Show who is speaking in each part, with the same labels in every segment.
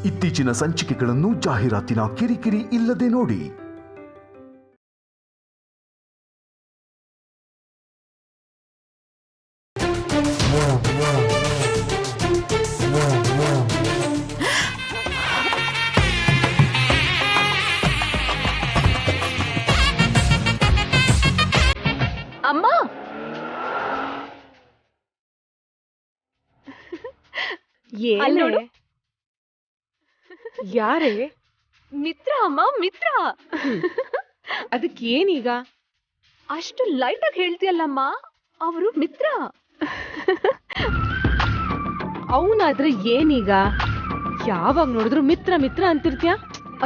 Speaker 1: ಇತ್ತೀಚಿನ ಸಂಚಿಕೆಗಳನ್ನು ಜಾಹೀರಾತಿನ ಕಿರಿಕಿರಿ ಇಲ್ಲದೆ ನೋಡಿ.
Speaker 2: ಅಮ್ಮ,
Speaker 3: ನೋಡು. ಯಾರೇ?
Speaker 2: ಮಿತ್ರ ಅಮ್ಮ, ಮಿತ್ರ.
Speaker 3: ಅದಕ್ಕೇನೀಗ?
Speaker 2: ಅಷ್ಟು ಲೈಟ್ ಆಗಿ ಹೇಳ್ತೀಯಲ್ಲಮ್ಮ, ಅವರು ಮಿತ್ರ.
Speaker 3: ಅವನಾದ್ರೆ ಏನೀಗ? ಯಾವಾಗ ನೋಡಿದ್ರು ಮಿತ್ರ ಮಿತ್ರ ಅಂತಿರ್ತೀಯ?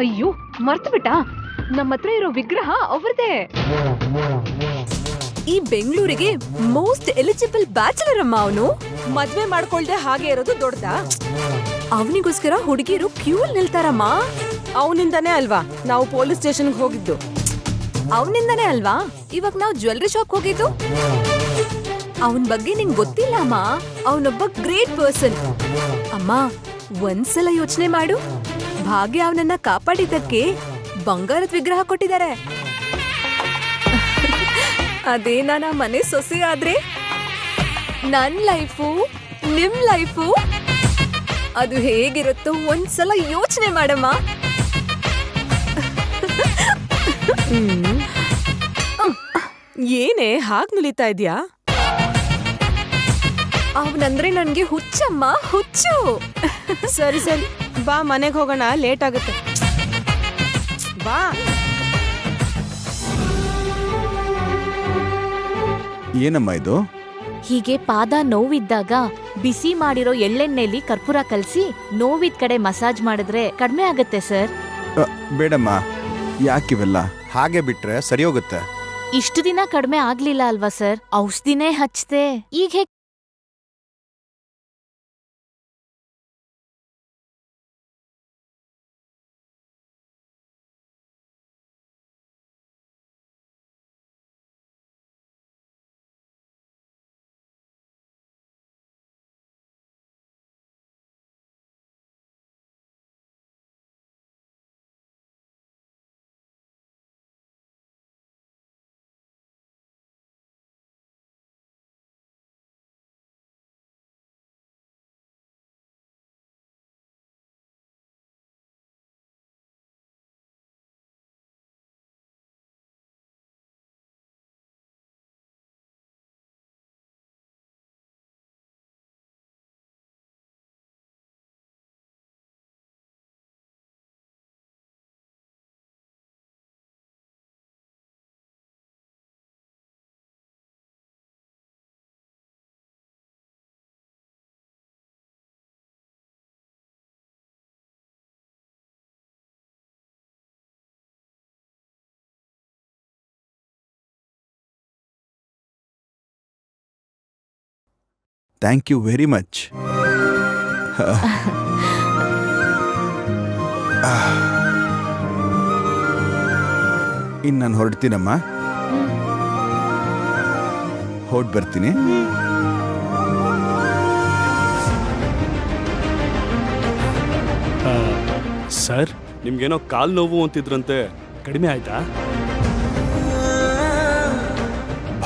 Speaker 2: ಅಯ್ಯೋ, ಮರ್ತು ಬಿಟ್ಟ. ನಮ್ಮ ಹತ್ರ ಇರೋ ವಿಗ್ರಹ ಅವ್ರದೇ.
Speaker 4: ಈ ಬೆಂಗಳೂರಿಗೆ ಮೋಸ್ಟ್ ಎಲಿಜಿಬಲ್ ಬ್ಯಾಚಲರ್ ಅಮ್ಮ ಅವನು.
Speaker 3: ಮದ್ವೆ ಮಾಡ್ಕೊಳ್ದೆ ಹಾಗೆ ಇರೋದು ದೊಡ್ಡದಾ?
Speaker 4: ಅವನಿಗೋಸ್ಕರ ಹುಡುಗಿರು ಕ್ಯೂ ನಿಲ್ತಾರಮ್ಮ.
Speaker 3: ಅವನಿಂದಾನೇ ಅಲ್ವಾ ನಾವು ಪೊಲೀಸ್ ಸ್ಟೇಷನ್ಗೆ ಹೋಗಿದ್ದು?
Speaker 4: ಅವನಿಂದಾನೇ ಅಲ್ವಾ ಇವಾಗ ನಾವು ಜ್ಯುವೆಲ್ಲರಿ ಶಾಪ್ ಹೋಗಿದ್ದು? ಅವನ್ ಬಗ್ಗೆ ನಿಂಗ್ ಗೊತ್ತಿಲ್ಲ ಅಮ್ಮ, ಅವನೊಬ್ಬ ಗ್ರೇಟ್ ಪರ್ಸನ್. ಅಮ್ಮ, ಒಂದ್ಸಲ ಯೋಚನೆ ಮಾಡು, ಭಾಗ್ಯ ಅವನನ್ನ ಕಾಪಾಡಿದ್ದಕ್ಕೆ ಬಂಗಾರದ ವಿಗ್ರಹ ಕೊಟ್ಟಿದ್ದಾರೆ. ಅದೇ ನಾನ ಮನೆ ಸೊಸೆ ಆದ್ರೆ ನನ್ ಲೈಫು ನಿಮ್ ಲೈಫು ಅದು ಹೇಗಿರುತ್ತೋ ಒಂದ್ಸಲ ಯೋಚನೆ ಮಾಡಮ್ಮ.
Speaker 3: ಏನೇ ಹಾಗ್ ನುಲಿತಾ ಇದ್ಯಾ?
Speaker 4: ಅವನಂದ್ರೆ ನನ್ಗೆ ಹುಚ್ಚಮ್ಮ, ಹುಚ್ಚು.
Speaker 3: ಸರಿ ಸರಿ, ಬಾ ಮನೆಗೆ ಹೋಗೋಣ, ಲೇಟ್ ಆಗುತ್ತೆ. ಬಾ.
Speaker 5: ಏನಮ್ಮ ಇದು?
Speaker 6: ಹೀಗೆ ಪಾದ ನೋವಿದ್ದಾಗ ಬಿಸಿ ಮಾಡಿರೋ ಎಳ್ಳೆಣ್ಣೆಲಿ ಕರ್ಪೂರ ಕಲಸಿ ನೋವಿದ್ ಕಡೆ ಮಸಾಜ್ ಮಾಡಿದ್ರೆ ಕಡಿಮೆ ಆಗತ್ತೆ ಸರ್.
Speaker 5: ಬೇಡಮ್ಮ, ಯಾಕಿವೆಲ್ಲ? ಹಾಗೆ ಬಿಟ್ರೆ ಸರಿ ಹೋಗುತ್ತೆ.
Speaker 6: ಇಷ್ಟು ದಿನ ಕಡಿಮೆ ಆಗ್ಲಿಲ್ಲ ಅಲ್ವಾ ಸರ್? ಔಷಧಿನೇ ಹಚ್ತೆ, ಈಗ ಹೇಗೆ?
Speaker 5: Thank you very much. ಇನ್ನು ನಾನು ಹೊರಡ್ತೀನಮ್ಮ, ಹೊರಟು ಬರ್ತೀನಿ.
Speaker 7: ಸರ್, ನಿಮ್ಗೇನೋ ಕಾಲು ನೋವು ಅಂತಿದ್ರಂತೆ, ಕಡಿಮೆ ಆಯ್ತಾ?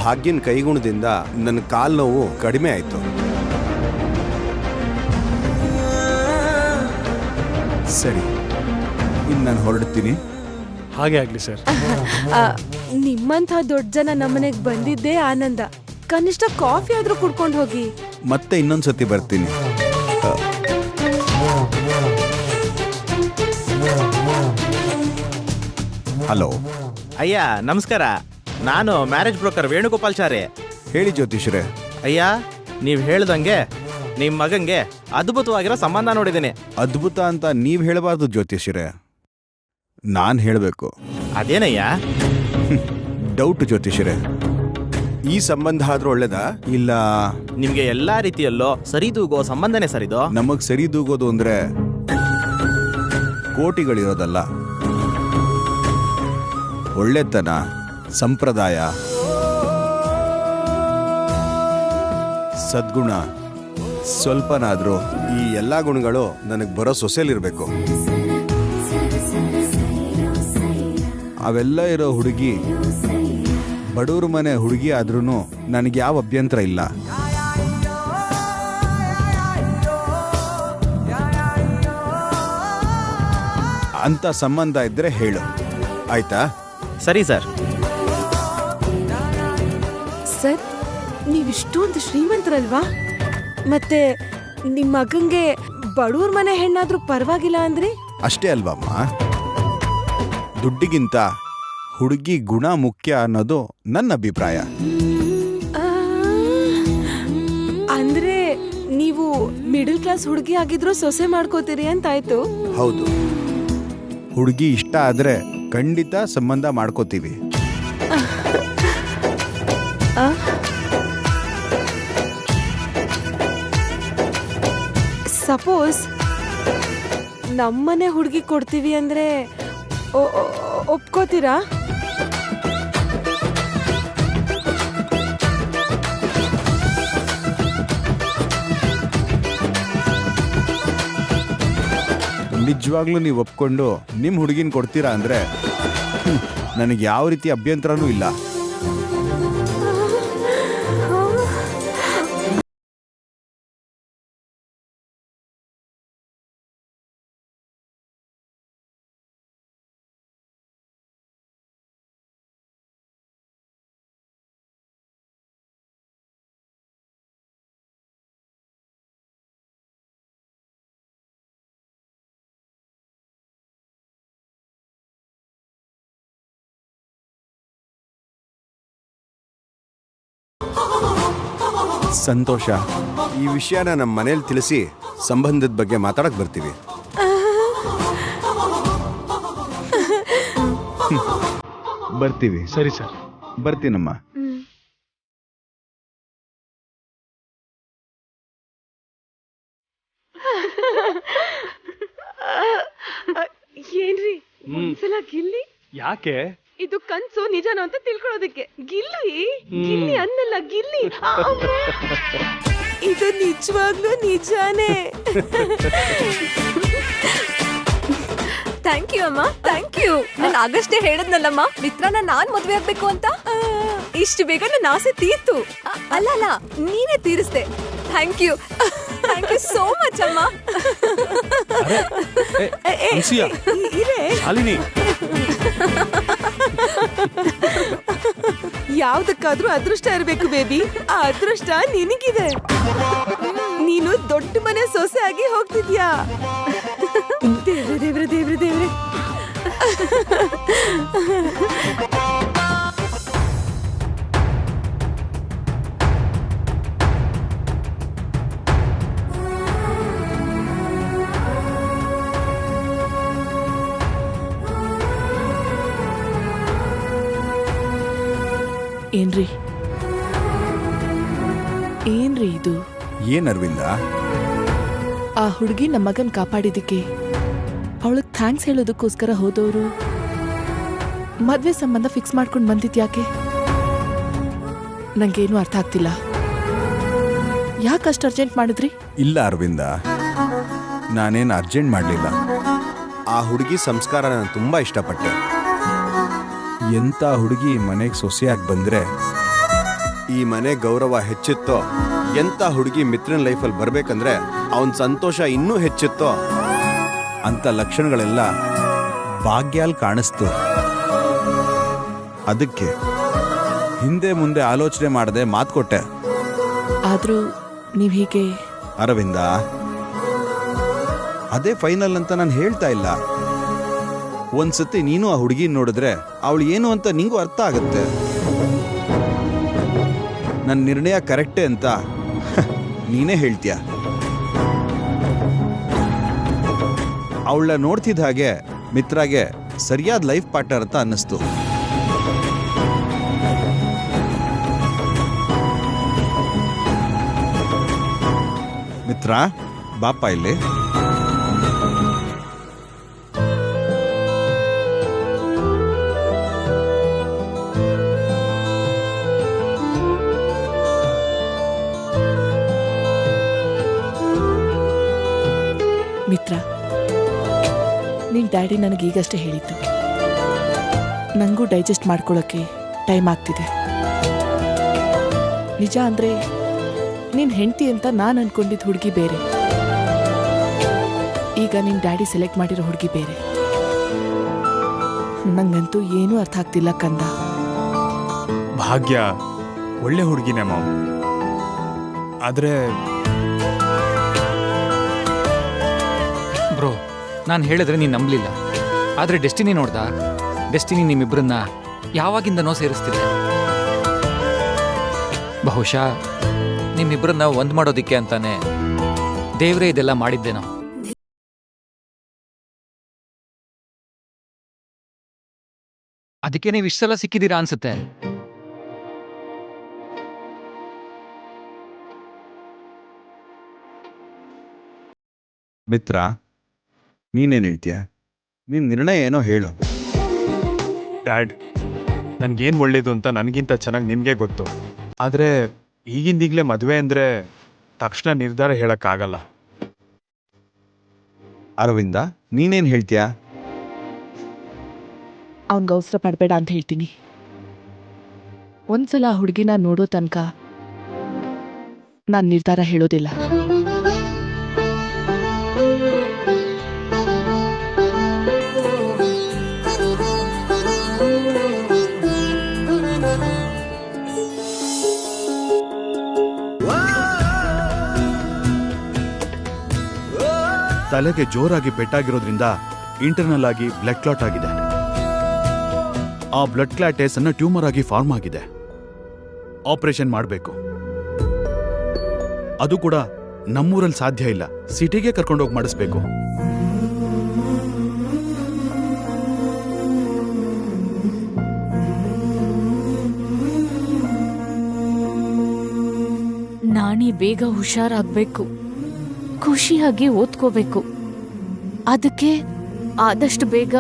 Speaker 5: ಭಾಗ್ಯನ ಕೈಗುಣದಿಂದ ನನ್ನ ಕಾಲು ನೋವು ಕಡಿಮೆ ಆಯಿತು. ಸರಿ, ಇನ್ನು ನಾನು ಹೊರಡ್ತೀನಿ.
Speaker 7: ಹಾಗೆ ಆಗ್ಲಿ ಸರ್.
Speaker 3: ನಿಮ್ಮಂಥ ದೊಡ್ಡ ಜನ ನಮ್ಮನೆಗೆ ಬಂದಿದ್ದೇ ಆನಂದ. ಕನಿಷ್ಠ ಕಾಫಿ ಆದ್ರೂ ಕುಡ್ಕೊಂಡು ಹೋಗಿ.
Speaker 5: ಮತ್ತೆ ಇನ್ನೊಂದ್ಸತಿ ಬರ್ತೀನಿ. ಹಲೋ.
Speaker 8: ಅಯ್ಯ ನಮಸ್ಕಾರ, ನಾನು ಮ್ಯಾರೇಜ್ ಬ್ರೋಕರ್ ವೇಣುಗೋಪಾಲ್ಚಾರಿ.
Speaker 5: ಹೇಳಿ ಜ್ಯೋತಿಷ್ರೆ.
Speaker 8: ಅಯ್ಯ, ನೀವು ಹೇಳ್ದಂಗೆ ನಿಮ್ಮ ಮಗಂಗೆ ಅದ್ಭುತವಾಗಿರೋ ಸಂಬಂಧ ನೋಡಿದ್ದೀನಿ.
Speaker 5: ಅದ್ಭುತ ಅಂತ ನೀವು ಹೇಳಬಾರ್ದು ಜ್ಯೋತಿಷ್ರೆ, ನಾನು ಹೇಳಬೇಕು.
Speaker 8: ಅದೇನಯ್ಯ?
Speaker 5: ಡೌಟ್ ಜ್ಯೋತಿಷ್ರೆ, ಈ ಸಂಬಂಧ ಆದ್ರೂ ಒಳ್ಳೇದಾ ಇಲ್ಲ
Speaker 8: ನಿಮ್ಗೆ ಎಲ್ಲಾ ರೀತಿಯಲ್ಲೋ ಸರಿದೂಗೋ ಸಂಬಂಧನೇ ಸರಿದೋ?
Speaker 5: ನಮಗ್ ಸರಿದೂಗೋದು ಅಂದ್ರೆ ಕೋಟಿಗಳಿರೋದಲ್ಲ, ಒಳ್ಳೆತನ, ಸಂಪ್ರದಾಯ, ಸದ್ಗುಣ, ಸ್ವಲ್ಪನಾದ್ರೂ ಈ ಎಲ್ಲಾ ಗುಣಗಳು ನನಗೆ ಬರೋ ಸೊಸೆಲಿರ್ಬೇಕು. ಅವೆಲ್ಲ ಇರೋ ಹುಡುಗಿ ಬಡವ್ರ ಮನೆ ಹುಡುಗಿ ಆದ್ರೂ ನನಗೆ ಯಾವ ಅಭ್ಯಂತರ ಇಲ್ಲ. ಅಂತ ಸಂಬಂಧ ಇದ್ರೆ ಹೇಳು, ಆಯ್ತಾ?
Speaker 8: ಸರಿ ಸರ್.
Speaker 3: ಸರ್, ನೀವಿಷ್ಟೊಂದು ಶ್ರೀಮಂತರಲ್ವಾ? ಮತ್ತೆ ನಿಮ್ಮ ಮಗಂಗೆ ಬಡವ್ರ ಮನೆ ಹೆಣ್ಣಾದ್ರೂ ಪರವಾಗಿಲ್ಲ ಅಂದ್ರೆ?
Speaker 5: ಅಷ್ಟೇ ಅಲ್ವಮ್ಮ, ದುಡ್ಡಿಗಿಂತ ಹುಡುಗಿ ಗುಣ ಮುಖ್ಯ ಅನ್ನೋದು ನನ್ನ ಅಭಿಪ್ರಾಯ.
Speaker 3: ಆ, ಅಂದ್ರೆ ನೀವು ಮಿಡಲ್ ಕ್ಲಾಸ್ ಹುಡುಗಿ ಆಗಿದ್ರು ಸೊಸೆ ಮಾಡ್ಕೋತೀರಿ ಅಂತಾಯ್ತು.
Speaker 5: ಹೌದು, ಹುಡುಗಿ ಇಷ್ಟ ಆದ್ರೆ ಖಂಡಿತ ಸಂಬಂಧ ಮಾಡ್ಕೋತೀವಿ.
Speaker 3: ಸಪೋಸ್ ನಮ್ಮನೆ ಹುಡುಗಿ ಕೊಡ್ತೀವಿ ಅಂದ್ರೆ ಒಪ್ಕೋತೀರಾ?
Speaker 5: ನಿಜವಾಗ್ಲೂ ನೀವು ಒಪ್ಕೊಂಡು ನಿಮ್ಮ ಹುಡುಗಿನ ಕೊಡ್ತೀರಾ ಅಂದ್ರೆ ನನಗೆ ಯಾವ ರೀತಿ ಅಭ್ಯಂತರನೂ ಇಲ್ಲ. ಸಂತೋಷ, ಈ ವಿಷಯನ ನಮ್ಮ ಮನೇಲಿ ತಿಳಿಸಿ ಸಂಬಂಧದ ಬಗ್ಗೆ ಮಾತಾಡಕ್ ಬರ್ತೀವಿ. ಬರ್ತೀವಿ.
Speaker 7: ಸರಿ ಸರ್.
Speaker 5: ಬರ್ತೀನಮ್ಮ.
Speaker 3: ಏನ್ರಿ ಒಂದ್ಸಲ ಗಿಲ್ಲಿ?
Speaker 7: ಯಾಕೆ?
Speaker 3: ಇದು ಕನ್ಸು ನಿಜಾನೋ ಅಂತ ತಿಳ್ಕೊಳ್ಳೋದಕ್ಕೆ. ಗಿಲ್ಲಿ ಗಿಲ್ಲಿ ಅನ್ನಲ್ಲ, ಗಿಲ್ಲಿ. ಇದು ನಿಜವಾಗ್ಲೂ ನಿಜಾನೇ.
Speaker 4: ಥ್ಯಾಂಕ್ ಯು ಅಮ್ಮ, ಥ್ಯಾಂಕ್ ಯು. ನಾನು ಆಗಷ್ಟೇ ಹೇಳದ್ನಲ್ಲಮ್ಮ ಮಿತ್ರನ ನಾನ್ ಮದ್ವೆ ಆಗ್ಬೇಕು ಅಂತ. ಇಷ್ಟು ಬೇಗ ನನ್ನ ಆಸೆ ತೀರ್ತು. ಅಲ್ಲ, ನೀನೇ ತೀರಿಸ್ದೆ. ಥ್ಯಾಂಕ್ ಯು ಸೋ ಮಚ್ ಅಮ್ಮ.
Speaker 7: ಶಾಲಿನಿ,
Speaker 3: ಯಾವ್ದಕ್ಕಾದ್ರೂ ಅದೃಷ್ಟ ಇರ್ಬೇಕು ಬೇಬಿ. ಆ ಅದೃಷ್ಟ ನಿನಗಿದೆ. ನೀನು ದೊಡ್ಡ ಮನೆ ಸೊಸೆ ಆಗಿ ಹೋಗ್ತಿದ್ಯಾ. ದೇವ್ರೆ ದೇವ್ರೆ ದೇವ್ರೆ ದೇವ್ರೆ.
Speaker 9: ಏನ್ರಿ ಇದು?
Speaker 5: ಏನ್ ಅರವಿಂದ?
Speaker 9: ಆ ಹುಡುಗಿ ನಮ್ಮ ಮಗನ್ ಕಾಪಾಡಿದಕ್ಕೆ ಅವಳಗ್ ಥ್ಯಾಂಕ್ಸ್ ಹೇಳೋದಕ್ಕೋಸ್ಕರ ಹೋದವರು ಮದ್ವೆ ಸಂಬಂಧ ಫಿಕ್ಸ್ ಮಾಡ್ಕೊಂಡು ಬಂದಿದ್ಯಾಕೆ? ನಂಗೇನು ಅರ್ಥ ಆಗ್ತಿಲ್ಲ. ಯಾಕಷ್ಟು ಅರ್ಜೆಂಟ್ ಮಾಡಿದ್ರಿ?
Speaker 5: ಇಲ್ಲ ಅರವಿಂದ, ನಾನೇನು ಅರ್ಜೆಂಟ್ ಮಾಡಲಿಲ್ಲ. ಆ ಹುಡುಗಿ ಸಂಸ್ಕಾರ ನಾನು ತುಂಬಾ ಇಷ್ಟಪಟ್ಟೆ. ಎಂಥ ಹುಡುಗಿ ಮನೆಗೆ ಸೊಸೆಯಾಗಿ ಬಂದ್ರೆ ಈ ಮನೆ ಗೌರವ ಹೆಚ್ಚುತ್ತೋ, ಎಂಥ ಹುಡುಗಿ ಮಿತ್ರನ ಲೈಫಲ್ಲಿ ಬರ್ಬೇಕಂದ್ರೆ ಅವನ ಸಂತೋಷ ಇನ್ನೂ ಹೆಚ್ಚುತ್ತೋ ಅಂತ ಲಕ್ಷಣಗಳೆಲ್ಲ ಭಾಗ್ಯಾಲ್ ಕಾಣಿಸ್ತು. ಅದಕ್ಕೆ ಹಿಂದೆ ಮುಂದೆ ಆಲೋಚನೆ ಮಾಡದೆ ಮಾತು ಕೊಟ್ಟೆ.
Speaker 9: ಆದ್ರೂ ನೀವ್ ಹೀಗೆ
Speaker 5: ಅರವಿಂದ, ಅದೇ ಫೈನಲ್ ಅಂತ ನಾನು ಹೇಳ್ತಾ ಇಲ್ಲ. ಒಂದ್ಸತಿ ನೀನು ಆ ಹುಡುಗಿ ನೋಡಿದ್ರೆ ಅವಳು ಏನು ಅಂತ ನಿಂಗೂ ಅರ್ಥ ಆಗುತ್ತೆ. ನನ್ನ ನಿರ್ಣಯ ಕರೆಕ್ಟೇ ಅಂತ ನೀನೇ ಹೇಳ್ತೀಯ. ಅವಳ ನೋಡ್ತಿದ್ದ ಹಾಗೆ ಮಿತ್ರಾಗೆ ಸರಿಯಾದ ಲೈಫ್ ಪಾರ್ಟ್ನರ್ ಅಂತ ಅನ್ನಿಸ್ತು. ಮಿತ್ರ, ಬಾಪ ಇಲ್ಲಿ.
Speaker 9: ನಿನ್ ಡ್ಯಾಡಿ ನನಗೆ ಈಗಷ್ಟೇ ಹೇಳಿದ್ದು. ನಂಗೂ ಡೈಜೆಸ್ಟ್ ಮಾಡ್ಕೊಳ್ಳೋಕ್ಕೆ ಟೈಮ್ ಆಗ್ತಿದೆ. ನಿಜ ಅಂದ್ರೆ ನಿನ್ ಹೆಂಡತಿ ಅಂತ ನಾನು ಅನ್ಕೊಂಡಿದ್ದ ಹುಡುಗಿ ಬೇರೆ, ಈಗ ನಿನ್ ಡ್ಯಾಡಿ ಸೆಲೆಕ್ಟ್ ಮಾಡಿರೋ ಹುಡುಗಿ ಬೇರೆ. ನಂಗಂತೂ ಏನೂ ಅರ್ಥ ಆಗ್ತಿಲ್ಲ ಕಂದ.
Speaker 10: ಭಾಗ್ಯ ಒಳ್ಳೆ ಹುಡುಗಿನೇ ಮಾಮ್, ಆದ್ರೆ
Speaker 11: ಬ್ರೋ, ನಾನು ಹೇಳಿದ್ರೆ ನೀನು ನಂಬಲಿಲ್ಲ. ಆದರೆ ಡೆಸ್ಟಿನಿ ನೋಡ್ದ, ಡೆಸ್ಟಿನಿ ನಿಮ್ಮಿಬ್ಬರನ್ನ ಯಾವಾಗಿಂದನೋ ಸೇರಿಸ್ತಿದೆ. ಬಹುಶಃ ನಿಮ್ಮಿಬ್ಬರನ್ನ ಒಂದು ಮಾಡೋದಿಕ್ಕೆ ಅಂತಾನೆ ದೇವರೇ ಇದೆಲ್ಲ ಮಾಡಿದ್ದೇನೋ. ಅದಕ್ಕೆ ನೀವು ಇಷ್ಟೆಲ್ಲ ಸಿಕ್ಕಿದ್ದೀರಾ ಅನ್ಸುತ್ತೆ.
Speaker 5: ಮಿತ್ರ, ನೀನೇನು ಹೇಳ್ತೀಯ? ನಿನ್ನ ನಿರ್ಣಯ ಏನೋ ಹೇಳು.
Speaker 10: ಡ್ಯಾಡ್, ನನಗೇನು ಒಳ್ಳೇದು ಅಂತ ನನಗಿಂತ ಚೆನ್ನಾಗಿ ನಿನಗೆ ಗೊತ್ತು. ಆದರೆ ಈಗಿಂದೀಗಲೇ ಮದುವೆ ಅಂದರೆ ತಕ್ಷಣ ನಿರ್ಧಾರ ಹೇಳೋಕ್ಕಾಗಲ್ಲ.
Speaker 5: ಅರವಿಂದ, ನೀನೇನು ಹೇಳ್ತೀಯಾ?
Speaker 9: ಅವನ್ಗೆ ಅವಸರ ಪಡಬೇಡ ಅಂತ ಹೇಳ್ತೀನಿ. ಒಂದ್ಸಲ ಆ ಹುಡುಗಿನ ನೋಡೋ ತನಕ ನಾನು ನಿರ್ಧಾರ ಹೇಳೋದಿಲ್ಲ.
Speaker 12: ತಲೆಗೆ ಜೋರಾಗಿ ಪೆಟ್ಟಾಗಿರೋದ್ರಿಂದ ಇಂಟರ್ನಲ್ ಆಗಿ ಬ್ಲಡ್ ಕ್ಲಾಟ್ ಆಗಿದೆ. ಆ ಬ್ಲಡ್ ಕ್ಲಾಟೇ ಸಣ್ಣ ಟ್ಯೂಮರ್ ಆಗಿ ಫಾರ್ಮ್ ಆಗಿದೆ. ಆಪರೇಷನ್ ಮಾಡಬೇಕು. ಅದು ಕೂಡ ನಮ್ಮೂರಲ್ಲಿ ಸಾಧ್ಯ ಇಲ್ಲ, ಸಿಟಿಗೆ ಕರ್ಕೊಂಡೋಗಿ ಮಾಡಿಸ್ಬೇಕು.
Speaker 6: ನಾಣಿ ಬೇಗ ಹುಷಾರಾಗ್ಬೇಕು, ಖುಷಿಯಾಗಿ ಓದ್ಕೋಬೇಕು. ಅದಕ್ಕೆ ಆದಷ್ಟು ಬೇಗ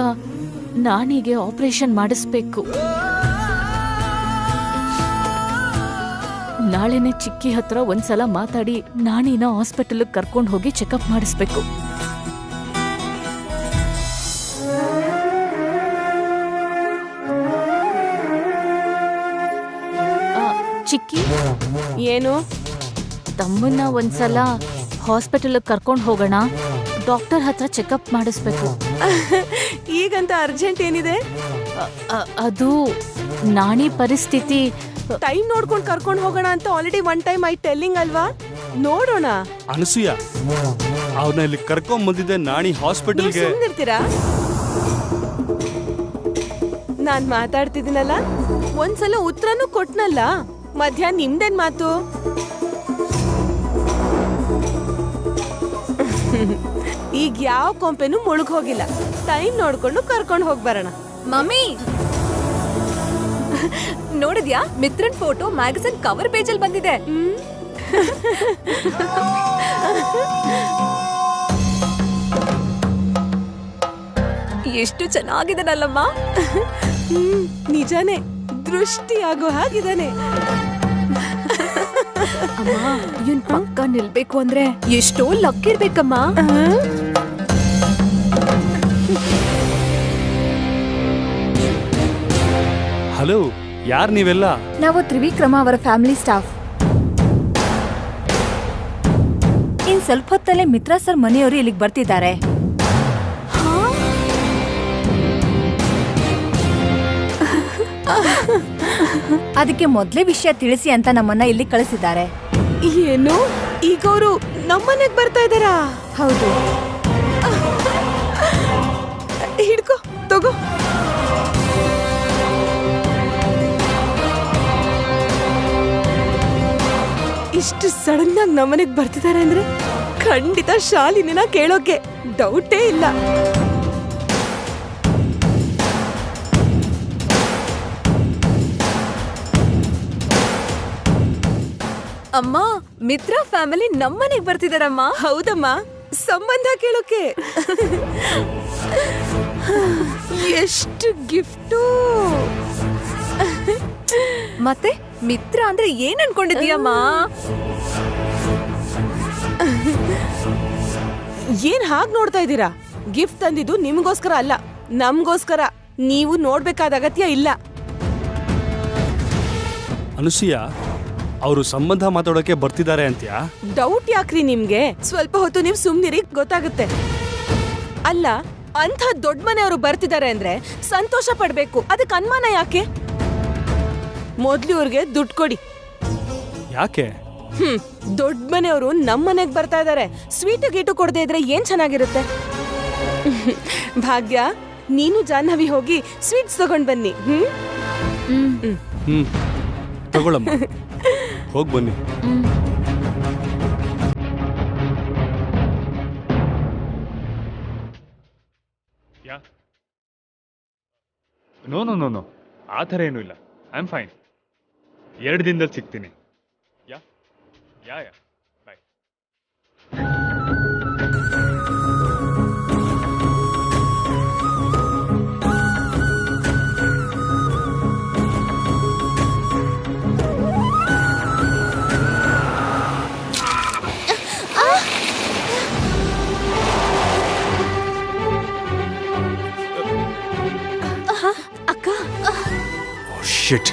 Speaker 6: ನಾಣಿಗೆ ಆಪರೇಷನ್ ಮಾಡಿಸ್ಬೇಕು. ನಾಳೆನೆ ಚಿಕ್ಕಿ ಹತ್ರ ಒಂದ್ಸಲ ಮಾತಾಡಿ ನಾಣಿನ ಹಾಸ್ಪಿಟಲ್ ಕರ್ಕೊಂಡು ಹೋಗಿ ಚೆಕಪ್ ಮಾಡಿಸ್ಬೇಕು. ಚಿಕ್ಕಿ,
Speaker 3: ಏನು?
Speaker 6: ತಮ್ಮನ್ನ ಒಂದ್ಸಲ ಹಾಸ್ಪಿಟಲ್ ಕರ್ಕೊಂಡು ಹೋಗೋಣ, ಡಾಕ್ಟರ್ ಹತ್ರ ಚೆಕಪ್ ಮಾಡಿಸ್ಬೇಕು.
Speaker 3: ಈಗಂತ ಅರ್ಜೆಂಟ್ ಏನಿದೆ?
Speaker 6: ಅದು ನಾಣಿ ಪರಿಸ್ಥಿತಿ.
Speaker 3: ಟೈಮ್ ನೋಡ್ಕೊಂಡು ಕರ್ಕೊಂಡು ಹೋಗೋಣ ಅಂತ already one time I telling ಅಲ್ವಾ? ನೋಡೋಣ.
Speaker 7: ಅನಸೂಯ, ಅವ್ರನ್ನ ಇಲ್ಲಿ ಕರ್ಕೊಂಡ್ ಬಂದಿದ್ದೆ ನಾಣಿ ಹಾಸ್ಪಿಟಲ್ಗೆ.
Speaker 3: ಸುಮ್ಮನಿರ್ತೀರಾ? ನಾನ್ ಮಾತಾಡ್ತಿದ್ದೀನಲ್ಲ, ಒಂದ್ಸಲ ಉತ್ತರನೂ ಕೊಟ್ನಲ್ಲ, ಮಧ್ಯಾಹ್ನ ನಿಮ್ದೇನ್ ಮಾತು? ಈಗ ಯಾವ ಕೊಂಪೆನೂ ಮುಳುಗ್ ಹೋಗಿಲ್ಲ. ಟೈಮ್ ನೋಡ್ಕೊಂಡು ಕರ್ಕೊಂಡು ಹೋಗಿ ಬರೋಣ.
Speaker 4: ಮಮ್ಮಿ ನೋಡಿದ್ಯಾ? ಮಿತ್ರನ್ ಫೋಟೋ ಮ್ಯಾಗಝಿನ್ ಕವರ್ ಪೇಜಲ್ಲಿ ಬಂದಿದೆ. ಎಷ್ಟು ಚೆನ್ನಾಗಿದ್ದಾನಲ್ಲಮ್ಮ.
Speaker 3: ನಿಜಾನೇ, ದೃಷ್ಟಿ ಆಗೋ ಹಾಗಿದ್ದಾನೆ.
Speaker 4: ಅಮ್ಮ, ಇವನ್ ಪಕ್ಕ ನಿಲ್ಬೇಕು ಅಂದ್ರೆ ಎಷ್ಟೋ ಲಕ್ ಇರ್ಬೇಕಮ್ಮ.
Speaker 7: ಹಲೋ, ಯಾರ್ ನೀವೆಲ್ಲ?
Speaker 4: ನಾವು ತ್ರಿವಿಕ್ರಮ ಅವರ ಫ್ಯಾಮಿಲಿ ಸ್ಟಾಫ್. ಇನ್ ಸ್ವಲ್ಪ ಹೊತ್ತಲ್ಲೇ ಮಿತ್ರ ಸರ್ ಮನೆಯವರು ಇಲ್ಲಿಗೆ ಬರ್ತಿದ್ದಾರೆ. ಅದಕ್ಕೆ ಮೊದ್ಲೇ ವಿಷಯ ತಿಳಿಸಿ ಅಂತ ನಮ್ಮನ್ನ ಇಲ್ಲಿ ಕಳಿಸಿದ್ದಾರೆ.
Speaker 3: ಏನು? ಈಗ ಅವರು ನಮ್ಮನೆಗ್ ಬರ್ತಾ ಇದ್ದಾರಾ?
Speaker 4: ಹೌದು.
Speaker 3: ಹಿಡ್ಕೋ, ತಗೋ. ಇಷ್ಟು ಸಡನ್ ಆಗಿ ನಮ್ಮನೆಗ್ ಬರ್ತಿದ್ದಾರೆ ಅಂದ್ರೆ ಖಂಡಿತ ಶಾಲಿನಿನ ಕೇಳೋಕೆ ಡೌಟೇ ಇಲ್ಲ.
Speaker 4: ಅಮ್ಮ, ಮಿತ್ರ ಫ್ಯಾಮಿಲಿ ನಮ್ಮನೆಗ್ ಬರ್ತಿದಾರಮ್ಮ.
Speaker 3: ಹೌದಮ್ಮ, ಸಂಬಂಧ ಕೇಳೋಕೆ. ಎಷ್ಟು ಗಿಫ್ಟು!
Speaker 4: ಮತ್ತೆ ಮಿತ್ರ ಅಂದ್ರೆ ಏನ್ ಅನ್ಕೊಂಡಿದೀಯಮ್ಮ?
Speaker 3: ಏನ್ ಹಾಗ್ ನೋಡ್ತಾ ಇದ್ದೀರಾ? ಗಿಫ್ಟ್ ತಂದಿದ್ದು ನಿಮ್ಗೋಸ್ಕರ ಅಲ್ಲ, ನಮ್ಗೋಸ್ಕರ. ನೀವು ನೋಡ್ಬೇಕಾದ ಅಗತ್ಯ ಇಲ್ಲ.
Speaker 7: ಅನುಸೂಯ, ಅವರು ಸಂಬಂಧ ಮಾತಾಡೋಕೆ ಬರ್ತಿದ್ದಾರೆ ಅಂತ್ಯಾ?
Speaker 3: ಡೌಟ್ ಯಾಕ್ರಿ ನಿಮ್ಗೆ? ಸ್ವಲ್ಪ ಹೊತ್ತು ನೀವು ಸುಮ್ನಿರಿ, ಗೊತ್ತಾಗುತ್ತೆ. ಅಲ್ಲ, ಅಂಥ ದೊಡ್ಡ ಮನೆಯವರು ಬರ್ತಿದ್ದಾರೆ ಅಂದ್ರೆ ಸಂತೋಷ ಪಡ್ಬೇಕು, ಅದಕ್ಕೆ ಅನುಮಾನ ಯಾಕೆ? ಮೊದ್ಲು ಇವ್ರಿಗೆ ದುಡ್ಡು ಕೊಡಿ.
Speaker 7: ಯಾಕೆ?
Speaker 3: ದೊಡ್ಡ ಮನೆಯವರು ನಮ್ಮ ಮನೆಗ್ ಬರ್ತಾ ಇದಾರೆ, ಸ್ವೀಟು ಗೀಟು ಕೊಡದೆ ಇದ್ರೆ ಏನ್ ಚೆನ್ನಾಗಿರುತ್ತೆ? ಭಾಗ್ಯ, ನೀನು ಜಾಹ್ನವಿ ಹೋಗಿ ಸ್ವೀಟ್ಸ್ ತಗೊಂಡ್ ಬನ್ನಿ.
Speaker 7: ತಗೊಳಮ್ಮ, ಹೋಗ್ ಬನ್ನಿ.
Speaker 10: ನೋ ನೋ ನೋ ನೋ, ಆ ಥರ ಏನೂ ಇಲ್ಲ. I am fine. 2 ದಿನದಲ್ಲಿ ಸಿಗ್ತೀನಿ. ಯಾ ಯಾ ಯಾ ಬಾಯ್.
Speaker 3: ಅಕ್ಕ,
Speaker 5: ಶಿಟ್.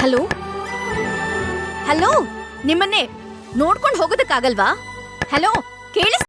Speaker 4: ಹಲೋ ಹಲೋ, ನಿಮ್ಮನ್ನೇ ನೋಡ್ಕೊಂಡು ಹೋಗೋದಕ್ಕಾಗಲ್ವಾ? ಹಲೋ, ಕೇಳಿಸ್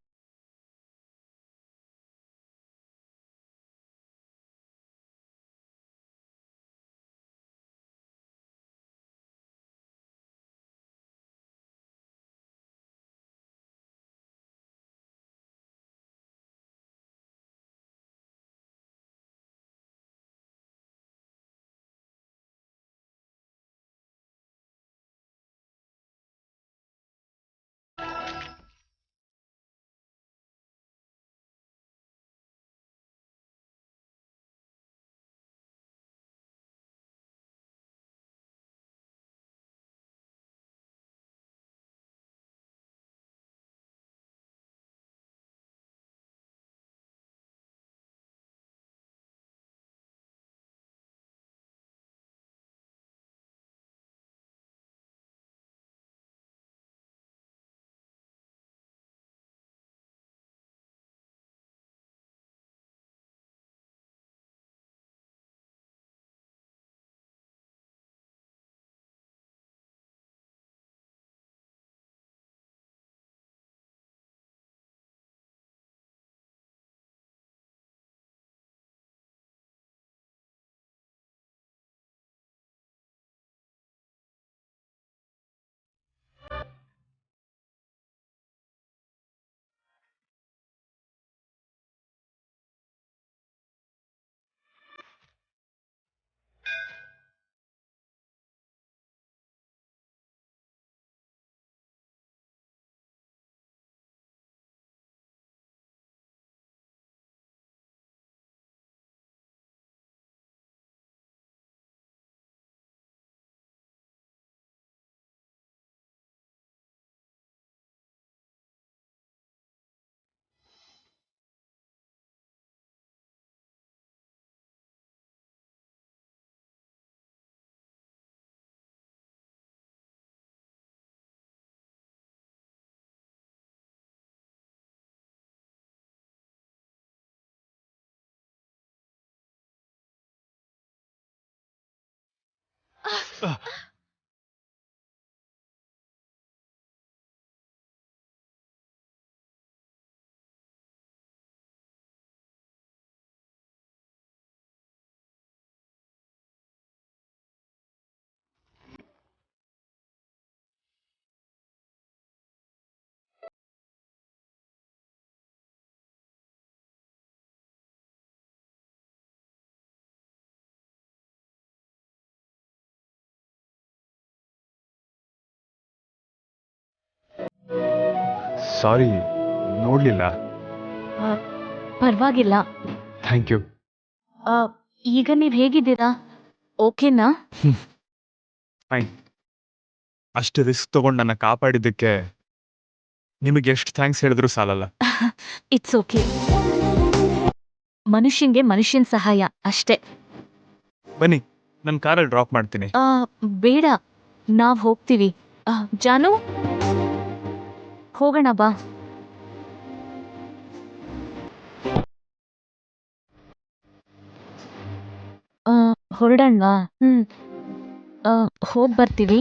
Speaker 10: ಸಾರಿ, ನೋಡ್ಲಿಲ್ಲ.
Speaker 6: ಪರವಾಗಿಲ್ಲ.
Speaker 10: Thank you.
Speaker 6: ಈಗ ನೀವ್ ಹೇಗಿದ್ದೀರಾ? ಓಕೆನಾ?
Speaker 10: ಫೈನ್. ಅಷ್ಟು ರಿಸ್ಕ್ ತಗೊಂಡು ನನ್ನ ಕಾಪಾಡಿದ್ದಕ್ಕೆ ನಿಮಗೆ ಎಷ್ಟು ಥ್ಯಾಂಕ್ಸ್ ಹೇಳಿದ್ರು ಸಾಲಲ್ಲ.
Speaker 6: It's okay. ಮನುಷ್ಯಂಗೆ ಮನುಷ್ಯನ್ ಸಹಾಯ ಅಷ್ಟೇ.
Speaker 10: ಬನ್ನಿ, ನನ್ನ ಕಾರಲ್ಲಿ ಡ್ರಾಪ್ ಮಾಡ್ತೀನಿ.
Speaker 6: ಬೇಡ, ನಾವ್ ಹೋಗ್ತೀವಿ. ಜಾನು, ಹೋಗೋಣ ಬಾ. ಹೊರಡಣ್ವಾ? ಹೋಗ್ ಬರ್ತೀವಿ.